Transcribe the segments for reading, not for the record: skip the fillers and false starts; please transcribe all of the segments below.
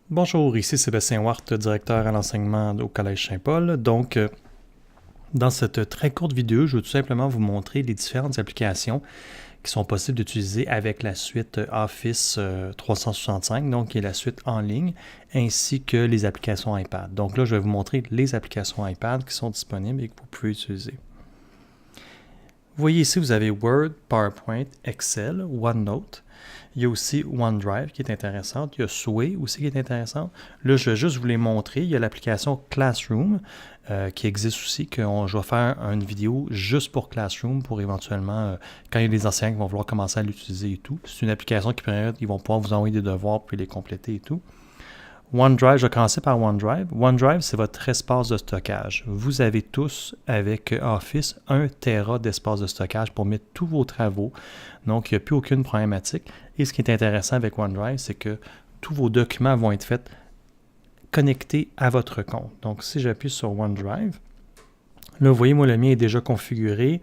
Bonjour, ici Sébastien Wart, directeur à l'enseignement au Collège Saint-Paul. Donc, dans cette très courte vidéo, je vais tout simplement vous montrer les différentes applications qui sont possibles d'utiliser avec la suite Office 365, donc qui est la suite en ligne, ainsi que les applications iPad. Donc là, je vais vous montrer les applications iPad qui sont disponibles et que vous pouvez utiliser. Vous voyez ici, vous avez Word, PowerPoint, Excel, OneNote. Il y a aussi OneDrive qui est intéressante. Il y a Sway aussi qui est intéressante. Là, je vais juste vous les montrer. Il y a l'application Classroom qui existe aussi, que je vais faire une vidéo juste pour Classroom pour éventuellement, quand il y a des enseignants qui vont vouloir commencer à l'utiliser et tout. C'est une application qui permet, ils vont pouvoir vous envoyer des devoirs puis les compléter et tout. OneDrive, je vais commencer par OneDrive. OneDrive, c'est votre espace de stockage. Vous avez tous, avec Office, 1 Tera d'espace de stockage pour mettre tous vos travaux. Donc, il n'y a plus aucune problématique. Et ce qui est intéressant avec OneDrive, c'est que tous vos documents vont être faits connectés à votre compte. Donc, si j'appuie sur OneDrive, là, vous voyez, moi, le mien est déjà configuré.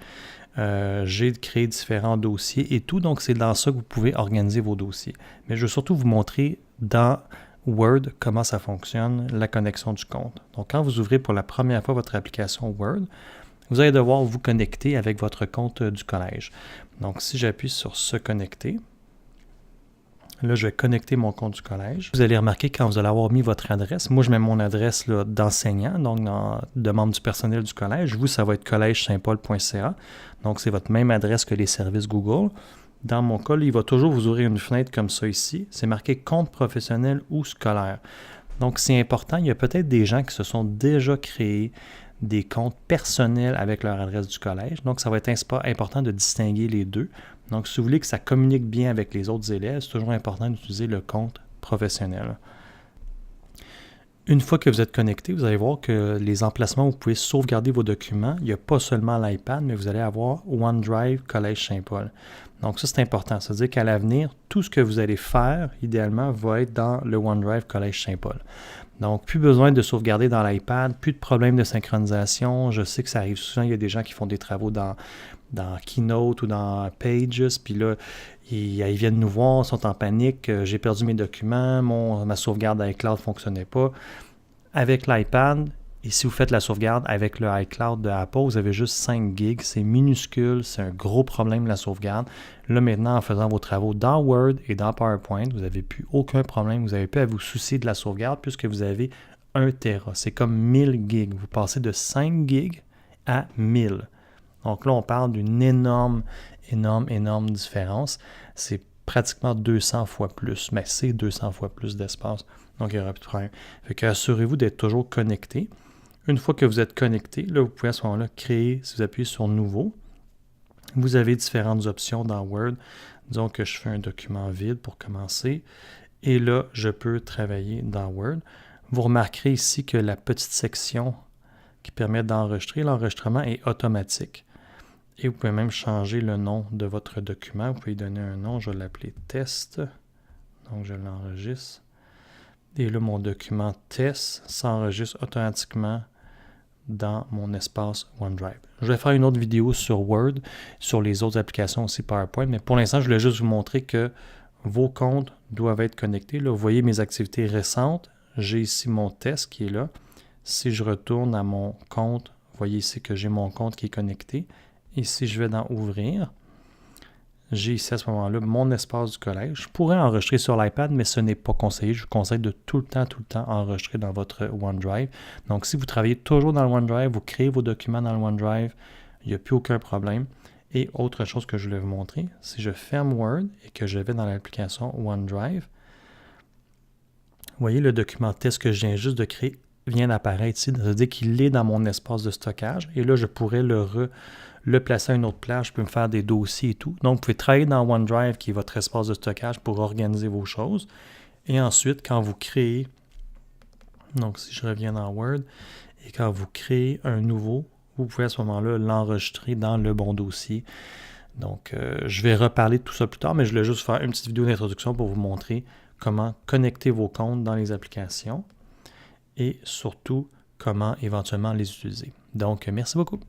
J'ai créé différents dossiers et tout. Donc, c'est dans ça que vous pouvez organiser vos dossiers. Mais je vais surtout vous montrer dans Word, comment ça fonctionne, la connexion du compte. Donc, quand vous ouvrez pour la première fois votre application Word, vous allez devoir vous connecter avec votre compte du collège. Donc, si j'appuie sur « Se connecter », là, je vais connecter mon compte du collège. Vous allez remarquer quand vous allez avoir mis votre adresse. Moi, je mets mon adresse d'enseignant, donc de membre du personnel du collège. Vous, ça va être collège-saint-paul.ca. Donc, c'est votre même adresse que les services Google. Dans mon cas, il va toujours vous ouvrir une fenêtre comme ça ici. C'est marqué « Compte professionnel ou scolaire ». Donc, c'est important. Il y a peut-être des gens qui se sont déjà créés des comptes personnels avec leur adresse du collège. Donc, ça va être important de distinguer les deux. Donc, si vous voulez que ça communique bien avec les autres élèves, c'est toujours important d'utiliser le compte professionnel. Une fois que vous êtes connecté, vous allez voir que les emplacements où vous pouvez sauvegarder vos documents, il n'y a pas seulement l'iPad, mais vous allez avoir OneDrive Collège Saint-Paul. Donc ça, c'est important. C'est-à-dire qu'à l'avenir, tout ce que vous allez faire, idéalement, va être dans le OneDrive Collège Saint-Paul. Donc, plus besoin de sauvegarder dans l'iPad, plus de problèmes de synchronisation. Je sais que ça arrive souvent, il y a des gens qui font des travaux dans Keynote ou dans Pages, puis là, ils viennent nous voir, ils sont en panique, j'ai perdu mes documents, ma sauvegarde iCloud ne fonctionnait pas. Avec l'iPad, et si vous faites la sauvegarde avec le iCloud de Apple, vous avez juste 5 gigs, c'est minuscule, c'est un gros problème la sauvegarde. Là maintenant, en faisant vos travaux dans Word et dans PowerPoint, vous n'avez plus aucun problème, vous n'avez plus à vous soucier de la sauvegarde puisque vous avez 1 Tera. C'est comme 1000 gigs, vous passez de 5 gigs à 1000. Donc là, on parle d'une énorme différence. C'est pratiquement 200 fois plus, mais c'est 200 fois plus d'espace. Donc, il n'y aura plus de problème. Fait que assurez-vous d'être toujours connecté. Une fois que vous êtes connecté, là, vous pouvez à ce moment-là créer, si vous appuyez sur « Nouveau », vous avez différentes options dans Word. Disons que je fais un document vide pour commencer. Et là, je peux travailler dans Word. Vous remarquerez ici que la petite section qui permet d'enregistrer, l'enregistrement est automatique. Et vous pouvez même changer le nom de votre document. Vous pouvez lui donner un nom. Je vais l'appeler « Test ». Donc, je l'enregistre. Et là, mon document « Test » s'enregistre automatiquement dans mon espace OneDrive. Je vais faire une autre vidéo sur Word, sur les autres applications aussi PowerPoint, mais pour l'instant, je voulais juste vous montrer que vos comptes doivent être connectés. Là, vous voyez mes activités récentes. J'ai ici mon test qui est là. Si je retourne à mon compte, vous voyez ici que j'ai mon compte qui est connecté. Et si je vais dans « Ouvrir », j'ai ici à ce moment-là mon espace du collège. Je pourrais enregistrer sur l'iPad, mais ce n'est pas conseillé. Je vous conseille de tout le temps enregistrer dans votre OneDrive. Donc, si vous travaillez toujours dans le OneDrive, vous créez vos documents dans le OneDrive, il n'y a plus aucun problème. Et autre chose que je voulais vous montrer, si je ferme Word et que je vais dans l'application OneDrive, vous voyez le document test que je viens juste de créer vient d'apparaître ici, c'est-à-dire qu'il est dans mon espace de stockage. Et là, je pourrais le placer à une autre place, je peux me faire des dossiers et tout. Donc, vous pouvez travailler dans OneDrive, qui est votre espace de stockage, pour organiser vos choses. Et ensuite, quand vous créez, donc si je reviens dans Word, et quand vous créez un nouveau, vous pouvez à ce moment-là l'enregistrer dans le bon dossier. Donc, je vais reparler de tout ça plus tard, mais je voulais juste faire une petite vidéo d'introduction pour vous montrer comment connecter vos comptes dans les applications et surtout comment éventuellement les utiliser. Donc, merci beaucoup.